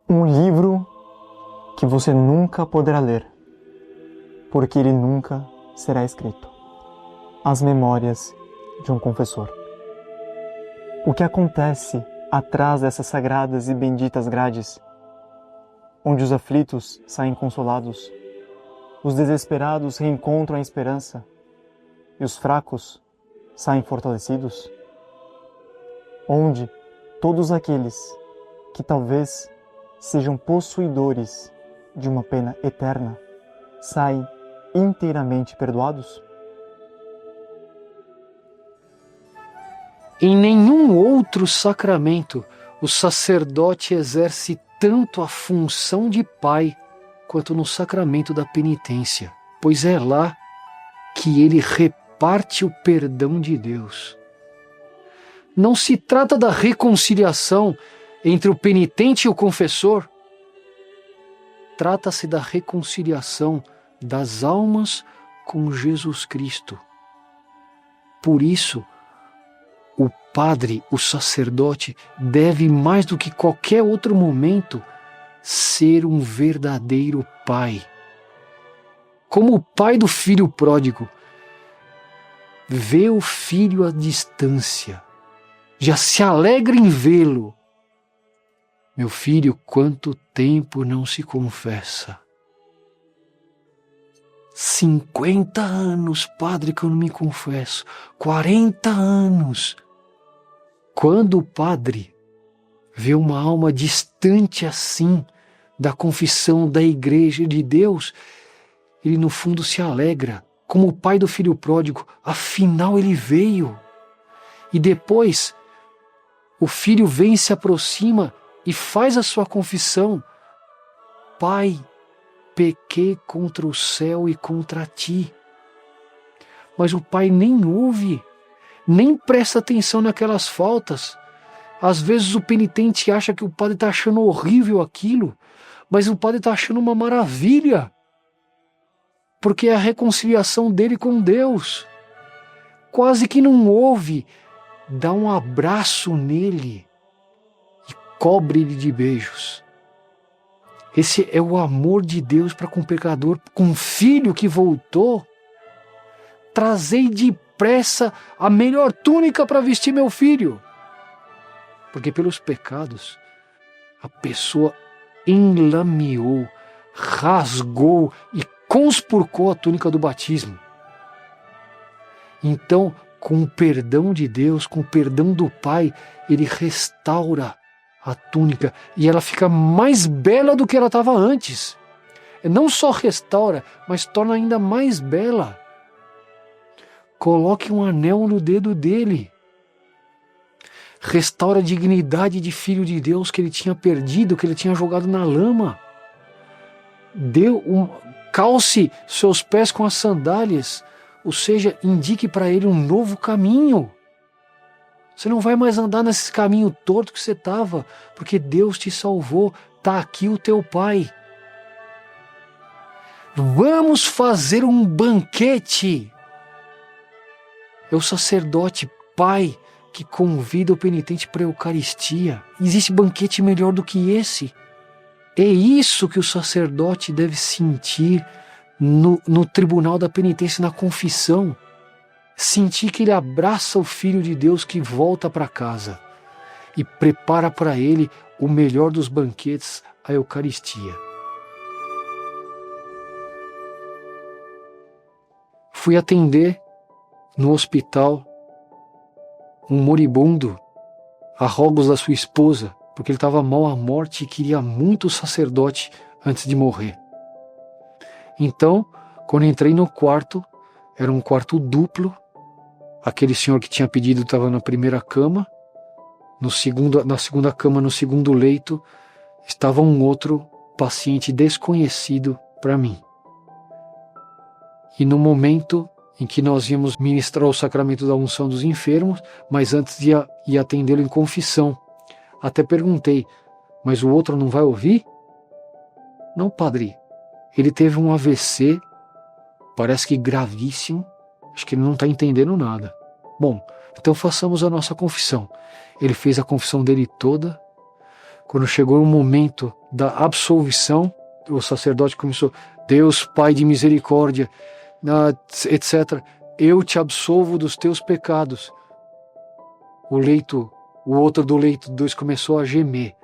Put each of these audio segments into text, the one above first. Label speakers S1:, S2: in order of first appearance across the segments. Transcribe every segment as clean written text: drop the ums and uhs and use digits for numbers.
S1: Um livro que você nunca poderá ler, porque ele nunca será escrito. As Memórias de um Confessor. O que acontece atrás dessas sagradas e benditas grades, onde os aflitos saem consolados, os desesperados reencontram a esperança e os fracos saem fortalecidos? Onde todos aqueles que talvez sejam possuidores de uma pena eterna saem inteiramente perdoados?
S2: Em nenhum outro sacramento o sacerdote exerce tanto a função de pai quanto no sacramento da penitência, pois é lá que ele reparte o perdão de Deus. Não se trata da reconciliação entre o penitente e o confessor. Trata-se da reconciliação das almas com Jesus Cristo. Por isso, o padre, o sacerdote, deve mais do que qualquer outro momento ser um verdadeiro pai. Como o pai do filho pródigo, vê o filho à distância, já se alegra em vê-lo. Meu filho, quanto tempo não se confessa? 50 anos, padre, que eu não me confesso. 40 anos. Quando o padre vê uma alma distante assim da confissão da igreja de Deus, ele no fundo se alegra, como o pai do filho pródigo, afinal ele veio. E depois o filho vem e se aproxima e faz a sua confissão: Pai, pequei contra o céu e contra ti. Mas o pai nem ouve, nem presta atenção naquelas faltas. Às vezes o penitente acha que o padre está achando horrível aquilo, mas o padre está achando uma maravilha, porque é a reconciliação dele com Deus. Quase que não ouve, dá um abraço nele e cobre ele de beijos. Esse é o amor de Deus para com o pecador, com um filho que voltou. Trazei depressa a melhor túnica para vestir meu filho. Porque pelos pecados, a pessoa enlameou, rasgou e conspurcou a túnica do batismo. Então, com o perdão de Deus, com o perdão do Pai, ele restaura a túnica e ela fica mais bela do que ela estava antes. Não só restaura, mas torna ainda mais bela. Coloque um anel no dedo dele. Restaura a dignidade de filho de Deus que ele tinha perdido, que ele tinha jogado na lama. Calce seus pés com as sandálias, ou seja, indique para ele um novo caminho. Você não vai mais andar nesse caminho torto que você estava, porque Deus te salvou, está aqui o teu Pai. Vamos fazer um banquete. É o sacerdote, pai, que convida o penitente para a Eucaristia. Existe banquete melhor do que esse? É isso que o sacerdote deve sentir no tribunal da penitência, na confissão. Sentir que ele abraça o Filho de Deus que volta para casa e prepara para ele o melhor dos banquetes, a Eucaristia. Fui atender no hospital um moribundo a rogos da sua esposa, porque ele estava mal à morte e queria muito o sacerdote antes de morrer. Então, quando entrei no quarto, era um quarto duplo. Aquele senhor que tinha pedido estava na primeira cama, na segunda cama, no segundo leito, estava um outro paciente desconhecido para mim. E no momento em que nós íamos ministrar o sacramento da unção dos enfermos, mas antes ia atendê-lo em confissão. Até perguntei, mas o outro não vai ouvir? Não, padre, ele teve um AVC, parece que gravíssimo, acho que ele não está entendendo nada. Bom, então façamos a nossa confissão. Ele fez a confissão dele toda, Quando chegou o momento da absolvição, o sacerdote começou: Deus, Pai de misericórdia, etc. Eu te absolvo dos teus pecados. O outro do leito 2 começou a gemer.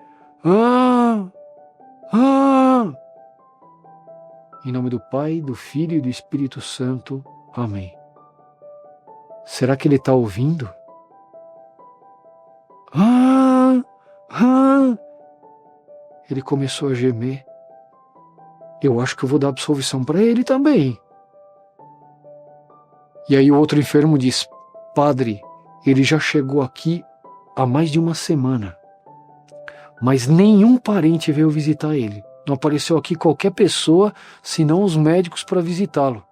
S2: Em nome do Pai, do Filho e do Espírito Santo. Amém. Será que ele está ouvindo? Ele começou a gemer. Eu acho que eu vou dar absolvição para ele também. E aí o outro enfermo diz: Padre, ele já chegou aqui há mais de uma semana, mas nenhum parente veio visitar ele. Não apareceu aqui qualquer pessoa, senão os médicos, para visitá-lo.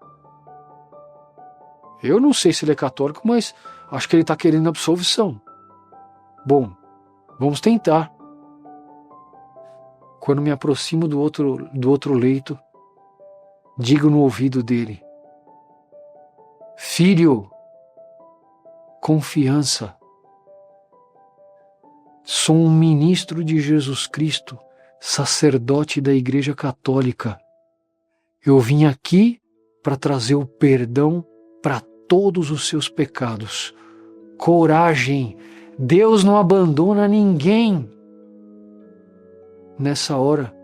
S2: Eu não sei se ele é católico, mas acho que ele está querendo absolvição. Bom, vamos tentar. Quando me aproximo do outro leito, digo no ouvido dele: Filho, confiança. Sou um ministro de Jesus Cristo, sacerdote da Igreja Católica. Eu vim aqui para trazer o perdão para todos os seus pecados. Coragem! Deus não abandona ninguém. Nessa hora,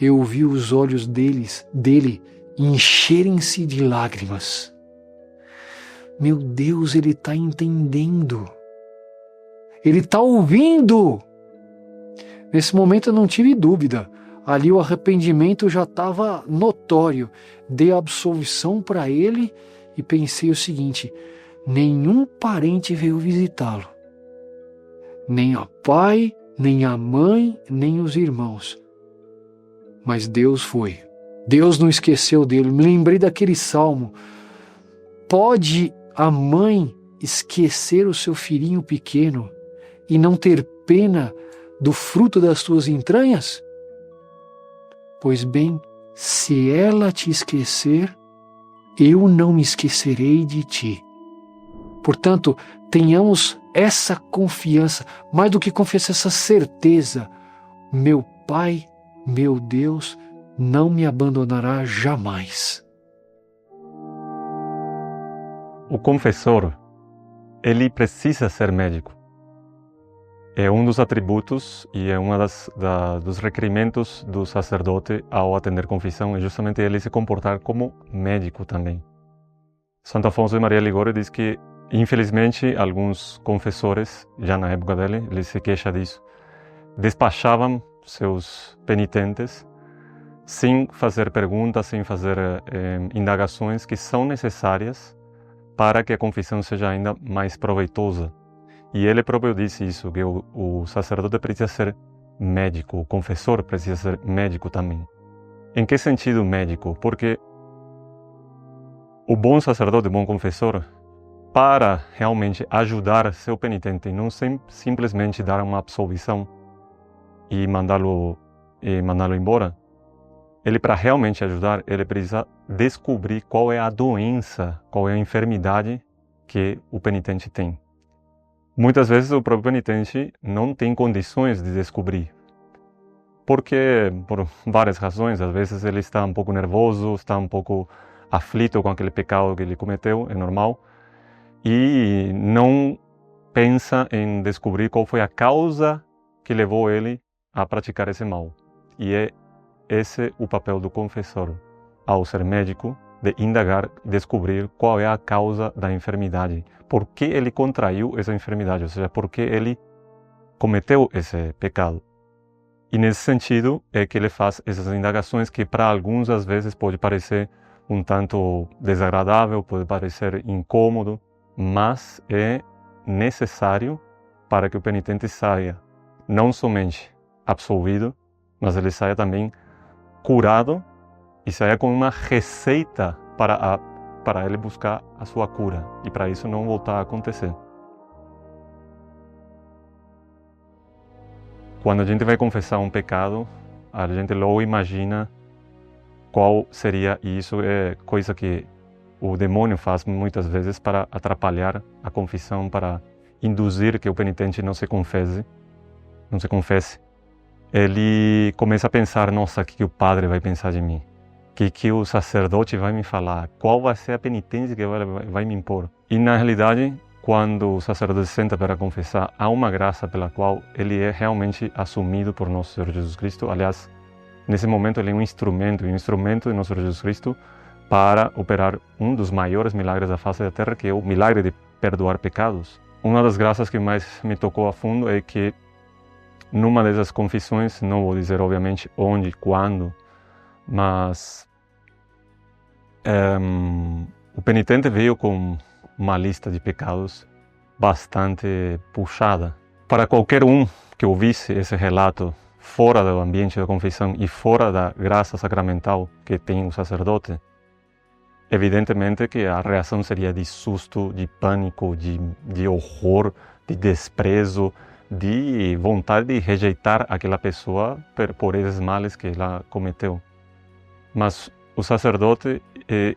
S2: eu vi os olhos dele encherem-se de lágrimas. Meu Deus, ele está entendendo. Ele está ouvindo. Nesse momento eu não tive dúvida. Ali o arrependimento já estava notório. Dei a absolvição para ele e pensei o seguinte: nenhum parente veio visitá-lo. Nem o pai, nem a mãe, nem os irmãos. Mas Deus foi. Deus não esqueceu dele. Me lembrei daquele salmo. Pode a mãe esquecer o seu filhinho pequeno e não ter pena do fruto das tuas entranhas? Pois bem, se ela te esquecer, eu não me esquecerei de ti. Portanto, tenhamos essa confiança, mais do que confiança, essa certeza. Meu Pai, meu Deus, não me abandonará jamais.
S3: O confessor, ele precisa ser médico. É um dos atributos e é um dos requerimentos do sacerdote ao atender confissão, é justamente ele se comportar como médico também. Santo Afonso de Maria Ligório diz que, infelizmente, alguns confessores, já na época dele, ele se queixa disso, despachavam seus penitentes sem fazer perguntas, sem fazer indagações que são necessárias para que a confissão seja ainda mais proveitosa. E ele próprio disse isso, que o sacerdote precisa ser médico, o confessor precisa ser médico também. Em que sentido médico? Porque o bom sacerdote, o bom confessor, para realmente ajudar seu penitente, não simplesmente dar uma absolvição e mandá-lo embora, ele, para realmente ajudar, ele precisa descobrir qual é a doença, qual é a enfermidade que o penitente tem. Muitas vezes o próprio penitente não tem condições de descobrir, porque por várias razões, às vezes ele está um pouco nervoso, está um pouco aflito com aquele pecado que ele cometeu, é normal, e não pensa em descobrir qual foi a causa que levou ele a praticar esse mal. E é esse o papel do confessor, ao ser médico, de indagar, descobrir qual é a causa da enfermidade, por que ele contraiu essa enfermidade, ou seja, por que ele cometeu esse pecado. E nesse sentido é que ele faz essas indagações que para alguns às vezes pode parecer um tanto desagradável, pode parecer incômodo, mas é necessário para que o penitente saia não somente absolvido, mas ele saia também curado e saia com uma receita para ele buscar a sua cura e para isso não voltar a acontecer. Quando a gente vai confessar um pecado, a gente logo imagina qual seria, e isso é coisa que o demônio faz muitas vezes para atrapalhar a confissão, para induzir que o penitente não se confesse. ele começa a pensar, nossa, o que o padre vai pensar de mim? O que o sacerdote vai me falar? Qual vai ser a penitência que vai me impor? E na realidade, quando o sacerdote senta para confessar, há uma graça pela qual ele é realmente assumido por nosso Senhor Jesus Cristo. Aliás, nesse momento ele é um instrumento de nosso Senhor Jesus Cristo para operar um dos maiores milagres da face da terra, que é o milagre de perdoar pecados. Uma das graças que mais me tocou a fundo é que numa dessas confissões, não vou dizer obviamente onde, quando, mas o penitente veio com uma lista de pecados bastante puxada. Para qualquer um que ouvisse esse relato fora do ambiente da confissão e fora da graça sacramental que tem o sacerdote, evidentemente que a reação seria de susto, de pânico, de horror, de desprezo, de vontade de rejeitar aquela pessoa por esses males que ela cometeu. Mas o sacerdote, e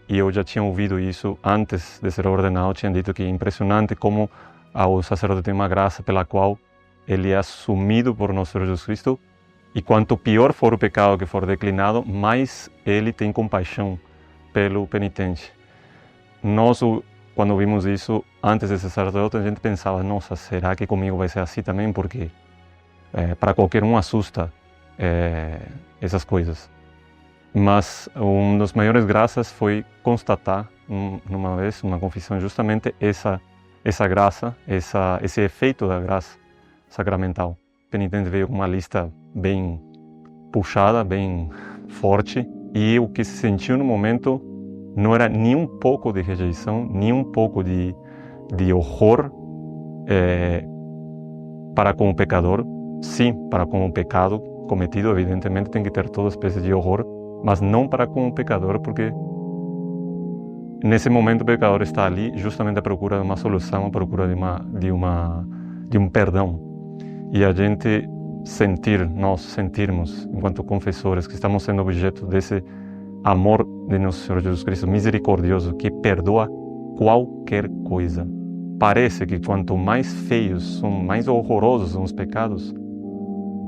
S3: eu já tinha ouvido isso antes de ser ordenado, tinha dito que é impressionante como o sacerdote tem uma graça pela qual ele é assumido por nosso Senhor Jesus Cristo, e quanto pior for o pecado que for declinado, mais ele tem compaixão pelo penitente. Nós, quando vimos isso antes de ser sacerdote, a gente pensava, nossa, será que comigo vai ser assim também? Porque para qualquer um assusta essas coisas. Mas uma das maiores graças foi constatar, numa vez, uma confissão, justamente essa graça, esse efeito da graça sacramental. O penitente veio com uma lista bem puxada, bem forte, e o que se sentiu no momento não era nem um pouco de rejeição, nem um pouco de horror para com o pecador. Sim, para com o pecado cometido, evidentemente tem que ter toda espécie de horror, mas não para com o pecador, porque nesse momento o pecador está ali justamente à procura de uma solução, à procura de um perdão. E a gente nós sentirmos, enquanto confessores, que estamos sendo objeto desse amor de nosso Senhor Jesus Cristo misericordioso, que perdoa qualquer coisa. Parece que quanto mais feios, mais horrorosos são os pecados,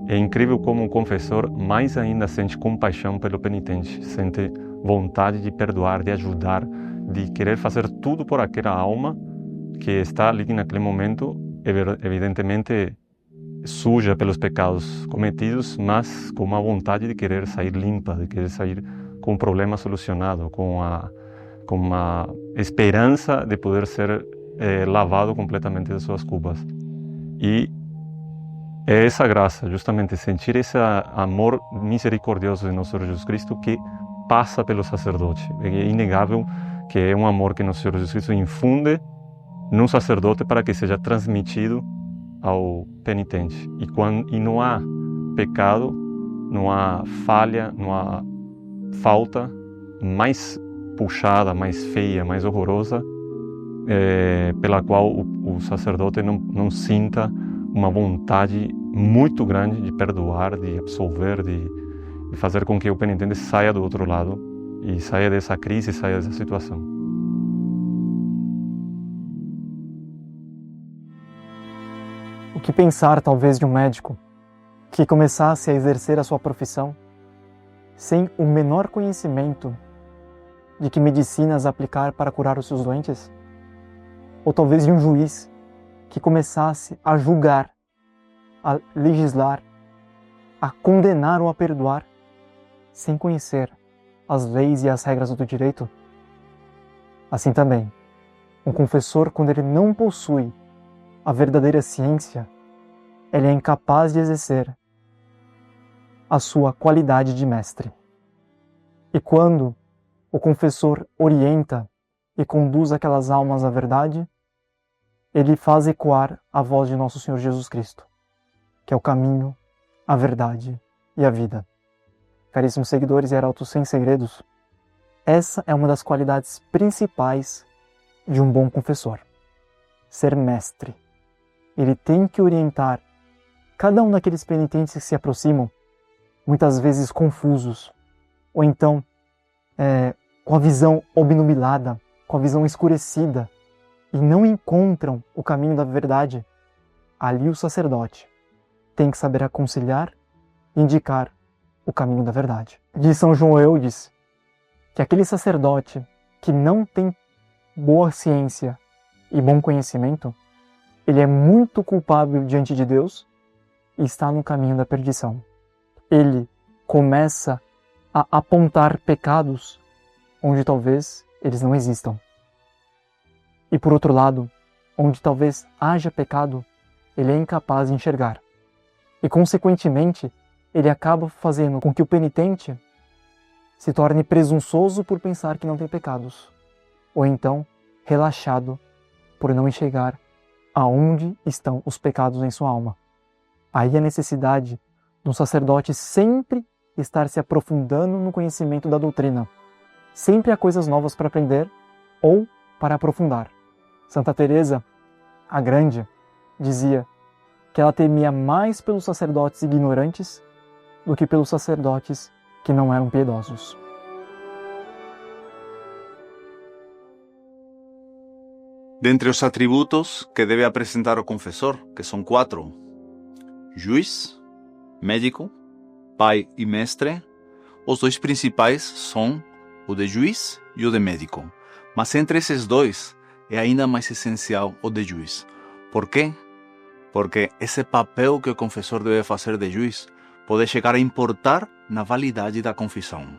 S3: é incrível como o confessor mais ainda sente compaixão pelo penitente, sente vontade de perdoar, de ajudar, de querer fazer tudo por aquela alma que está ali naquele momento, evidentemente suja pelos pecados cometidos, mas com uma vontade de querer sair limpa, de querer sair com o problema solucionado, com uma esperança de poder ser lavado completamente das suas culpas. E é essa graça, justamente sentir esse amor misericordioso de nosso Senhor Jesus Cristo que passa pelo sacerdote. É inegável que é um amor que nosso Senhor Jesus Cristo infunde num sacerdote para que seja transmitido ao penitente. E não há pecado, não há falha, não há falta mais puxada, mais feia, mais horrorosa, pela qual o sacerdote não sinta uma vontade muito grande de perdoar, de absolver, de fazer com que o penitente saia do outro lado e saia dessa crise, saia dessa situação.
S1: O que pensar, talvez, de um médico que começasse a exercer a sua profissão sem o menor conhecimento de que medicinas aplicar para curar os seus doentes? Ou talvez de um juiz que começasse a julgar, a legislar, a condenar ou a perdoar, sem conhecer as leis e as regras do direito? Assim também, um confessor, quando ele não possui a verdadeira ciência, ele é incapaz de exercer a sua qualidade de mestre. E quando o confessor orienta e conduz aquelas almas à verdade, ele faz ecoar a voz de nosso Senhor Jesus Cristo, que é o caminho, a verdade e a vida. Caríssimos seguidores e arautos sem segredos, essa é uma das qualidades principais de um bom confessor: ser mestre. Ele tem que orientar cada um daqueles penitentes que se aproximam, muitas vezes confusos, ou então com a visão obnubilada, com a visão escurecida, e não encontram o caminho da verdade. Ali o sacerdote tem que saber aconselhar indicar o caminho da verdade. Diz São João Eudes que aquele sacerdote que não tem boa ciência e bom conhecimento, ele é muito culpável diante de Deus e está no caminho da perdição. Ele começa a apontar pecados onde talvez eles não existam. E por outro lado, onde talvez haja pecado, ele é incapaz de enxergar. E consequentemente, ele acaba fazendo com que o penitente se torne presunçoso por pensar que não tem pecados, ou então relaxado por não enxergar aonde estão os pecados em sua alma. Aí a necessidade de um sacerdote sempre estar se aprofundando no conhecimento da doutrina. Sempre há coisas novas para aprender ou para aprofundar. Santa Teresa, a Grande, dizia que ela temia mais pelos sacerdotes ignorantes do que pelos sacerdotes que não eram piedosos.
S4: Dentre os atributos que deve apresentar o confessor, que são 4, juiz, médico, pai e mestre, os 2 principais são o de juiz e o de médico. Mas entre esses 2 é ainda mais essencial o de juiz. Por quê? Porque esse papel que o confessor deve fazer de juiz pode chegar a importar na validade da confissão.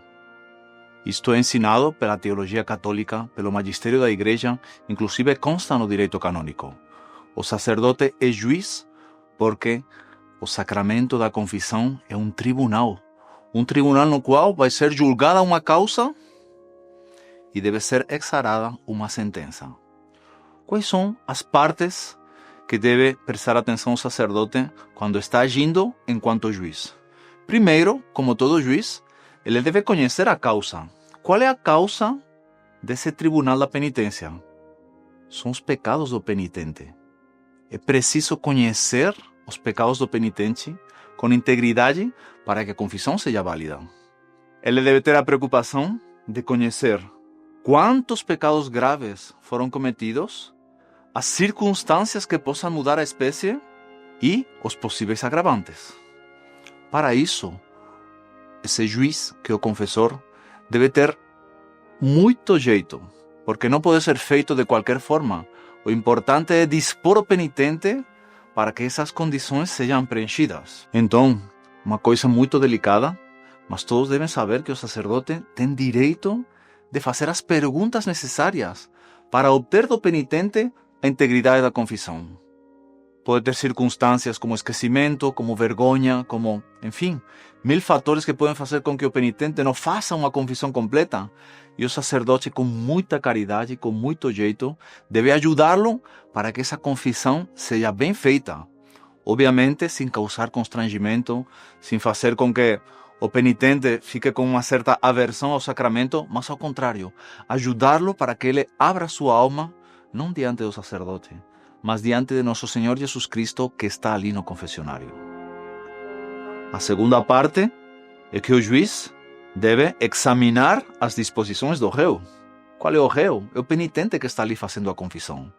S4: Isto é ensinado pela teologia católica, pelo magistério da Igreja, inclusive consta no direito canônico. O sacerdote é juiz porque o sacramento da confissão é um tribunal no qual vai ser julgada uma causa e deve ser exarada uma sentença. Quais são as partes que deve prestar atenção o sacerdote quando está agindo enquanto juiz? Primeiro, como todo juiz, ele deve conhecer a causa. Qual é a causa desse tribunal da penitência? São os pecados do penitente. É preciso conhecer os pecados do penitente com integridade para que a confissão seja válida. Ele deve ter a preocupação de conhecer quantos pecados graves foram cometidos, as circunstâncias que possam mudar a espécie e os possíveis agravantes. Para isso, esse juiz, que é o confessor, deve ter muito jeito, porque não pode ser feito de qualquer forma. O importante é dispor o penitente para que essas condições sejam preenchidas. Então, uma coisa muito delicada, mas todos devem saber que o sacerdote tem direito de fazer as perguntas necessárias para obter do penitente a integridade da confissão. Pode ter circunstâncias como esquecimento, como vergonha, como, enfim, 1000 fatores que podem fazer com que o penitente não faça uma confissão completa. E o sacerdote, com muita caridade, com muito jeito, deve ajudá-lo para que essa confissão seja bem feita. Obviamente, sem causar constrangimento, sem fazer com que o penitente fique com uma certa aversão ao sacramento, mas ao contrário, ajudá-lo para que ele abra sua alma, não diante do sacerdote, mas diante de nosso Senhor Jesus Cristo, que está ali no confessionário. A segunda parte é que o juiz deve examinar as disposições do réu. Qual é o réu? É o penitente que está ali fazendo a confissão.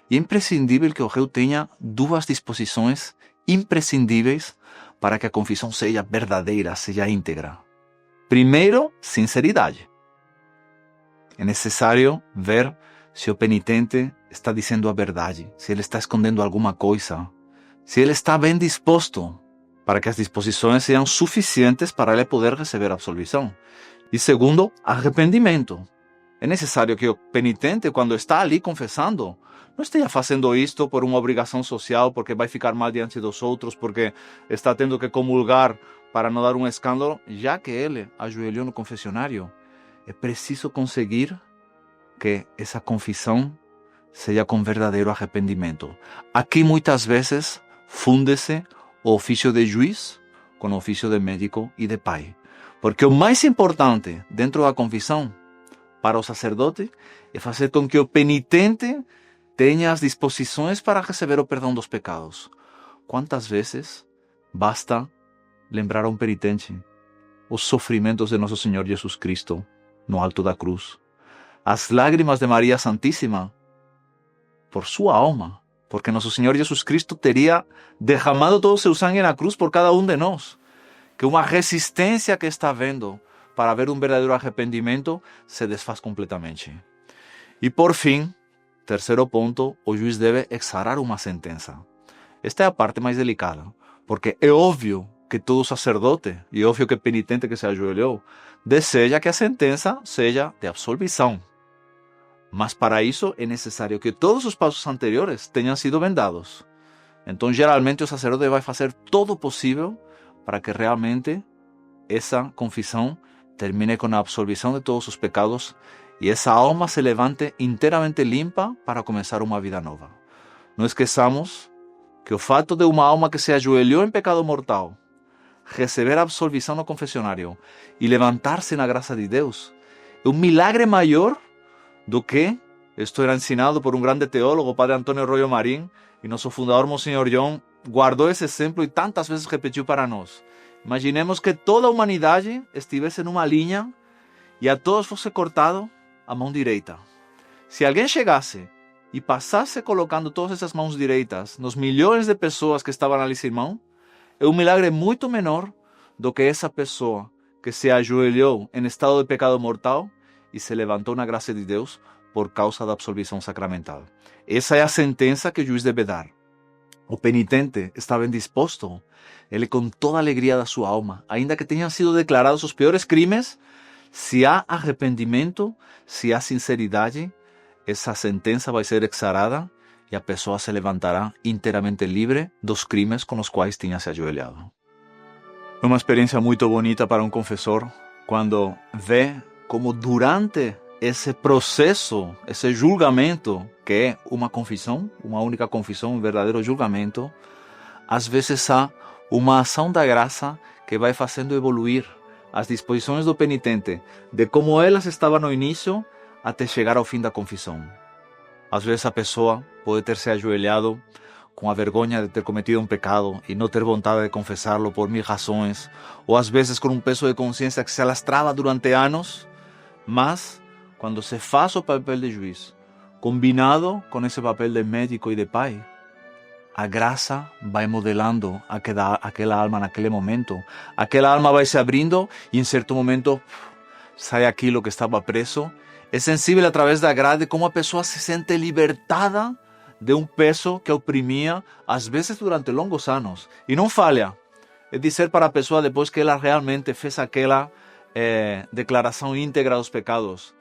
S4: E é imprescindível que o réu tenha 2 disposições imprescindíveis para que a confissão seja verdadeira, seja íntegra. Primeiro, sinceridade. É necessário ver se o penitente está dizendo a verdade, se ele está escondendo alguma coisa, se ele está bem disposto, para que as disposições sejam suficientes para ele poder receber a absolvição. E segundo, arrependimento. É necessário que o penitente, quando está ali confessando, não esteja fazendo isto por uma obrigação social, porque vai ficar mal diante dos outros, porque está tendo que comulgar para não dar um escândalo, já que ele ajoelhou no confessionário. É preciso conseguir que essa confissão seja com verdadeiro arrependimento. Aqui muitas vezes funde-se o ofício de juiz com o ofício de médico e de pai. Porque o mais importante dentro da confissão para o sacerdote é fazer com que o penitente tenha as disposições para receber o perdão dos pecados. Quantas vezes basta lembrar a um penitente os sofrimentos de nosso Senhor Jesus Cristo no alto da cruz, as lágrimas de Maria Santíssima por sua alma, porque nosso Senhor Jesus Cristo teria derramado todo o seu sangue na cruz por cada um de nós. que uma resistência que está havendo para ver um verdadeiro arrependimento se desfaz completamente. E por fim, terceiro ponto, o juiz deve exarar uma sentença. Esta é a parte mais delicada, porque é óbvio que todo sacerdote, e é óbvio que penitente que se ajoelhou, deseja que a sentença seja de absolvição. Mas para isso é necessário que todos os passos anteriores tenham sido vendados. Então, geralmente, o sacerdote vai fazer todo o possível para que realmente essa confissão termine com a absolvição de todos os pecados e essa alma se levante inteiramente limpa para começar uma vida nova. Não esqueçamos que o fato de uma alma que se ajoelhou em pecado mortal receber a absolvição no confessionário e levantar-se na graça de Deus é um milagre maior do que isto era ensinado por um grande teólogo, Padre Antônio Royo Marín, e nosso fundador, Monsenhor John, guardou esse exemplo e tantas vezes repetiu para nós. Imaginemos que toda a humanidade estivesse numa linha e a todos fosse cortado a mão direita. Se alguém chegasse e passasse colocando todas essas mãos direitas nos milhões de pessoas que estavam ali sem mão, é um milagre muito menor do que essa pessoa que se ajoelhou em estado de pecado mortal e se levantou na graça de Deus por causa da absolvição sacramental. Essa é a sentença que o juiz deve dar. O penitente está bem disposto, ele com toda a alegria da sua alma, ainda que tenham sido declarados os piores crimes, se há arrependimento, se há sinceridade, essa sentença vai ser exarada e a pessoa se levantará inteiramente livre dos crimes com os quais tinha se ajoelhado. É uma experiência muito bonita para um confessor quando vê como durante esse processo, esse julgamento, que é uma confissão, uma única confissão, um verdadeiro julgamento, às vezes há uma ação da graça que vai fazendo evoluir as disposições do penitente, de como elas estavam no início até chegar ao fim da confissão. Às vezes a pessoa pode ter se ajoelhado com a vergonha de ter cometido um pecado e não ter vontade de confessá-lo por mil razões, ou às vezes com um peso de consciência que se alastrava durante anos, mas quando se faz o papel de juiz, combinado com esse papel de médico e de pai, a graça vai modelando aquela alma naquele momento. Aquela alma vai se abrindo e em certo momento sai aquilo que estava preso. É sensível através da grade como a pessoa se sente libertada de um peso que a oprimia, às vezes durante longos anos. E não falha. É dizer para a pessoa, depois que ela realmente fez aquela declaração íntegra dos pecados: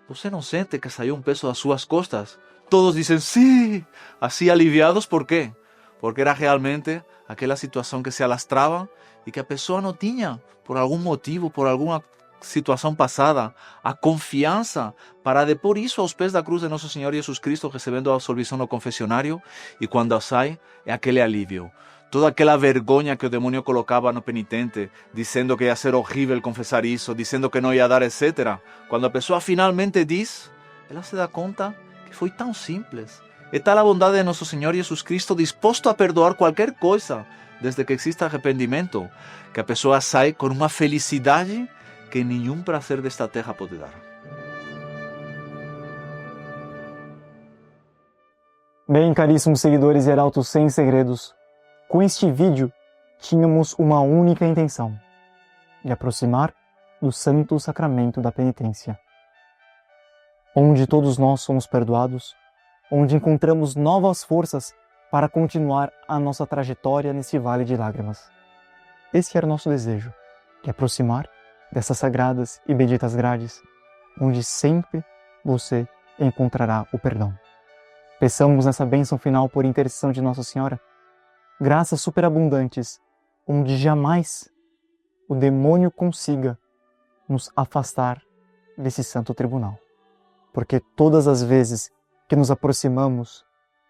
S4: você não sente que saiu um peso das suas costas? Todos dizem sim, assim aliviados. ¿Por quê? Porque era realmente aquela situação que se alastrava e que a pessoa não tinha, por algum motivo, por alguma situação passada, a confiança para depor isso aos pés da cruz de Nosso Senhor Jesus Cristo, recebendo a absolvição no confessionário, e quando sai, é aquele alívio. Toda aquela vergonha que o demônio colocava no penitente, dizendo que ia ser horrível confessar isso, dizendo que não ia dar, etc. Quando a pessoa finalmente diz, ela se dá conta que foi tão simples. É tal a bondade de Nosso Senhor Jesus Cristo, disposto a perdoar qualquer coisa, desde que exista arrependimento, que a pessoa sai com uma felicidade que nenhum prazer desta terra pode dar.
S1: Bem, caríssimos seguidores de Arautos Sem Segredos, com este vídeo tínhamos uma única intenção: de aproximar do Santo Sacramento da Penitência, onde todos nós somos perdoados, onde encontramos novas forças para continuar a nossa trajetória nesse vale de lágrimas. Esse era o nosso desejo, de aproximar dessas sagradas e benditas grades, onde sempre você encontrará o perdão. Peçamos nessa bênção final, por intercessão de Nossa Senhora, graças superabundantes, onde jamais o demônio consiga nos afastar desse santo tribunal. Porque todas as vezes que nos aproximamos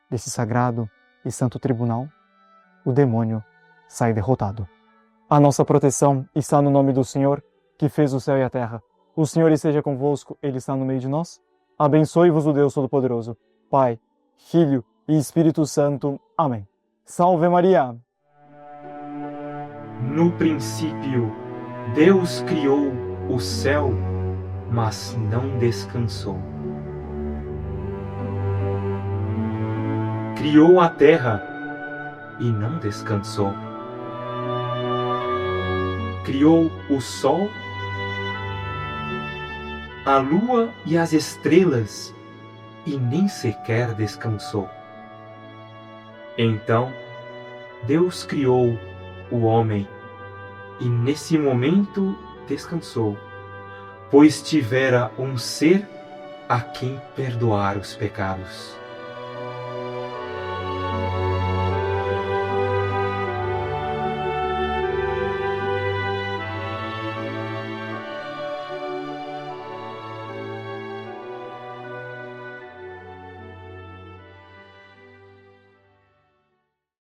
S1: desse sagrado e santo tribunal, o demônio sai derrotado. A nossa proteção está no nome do Senhor, que fez o céu e a terra. O Senhor esteja convosco, Ele está no meio de nós. Abençoe-vos o Deus Todo-Poderoso, Pai, Filho e Espírito Santo. Amém. Salve Maria!
S5: No princípio, Deus criou o céu, mas não descansou. Criou a terra e não descansou. criou o sol, a lua e as estrelas, e nem sequer descansou. Então, Deus criou o homem, e nesse momento descansou, pois tivera um ser a quem perdoar os pecados.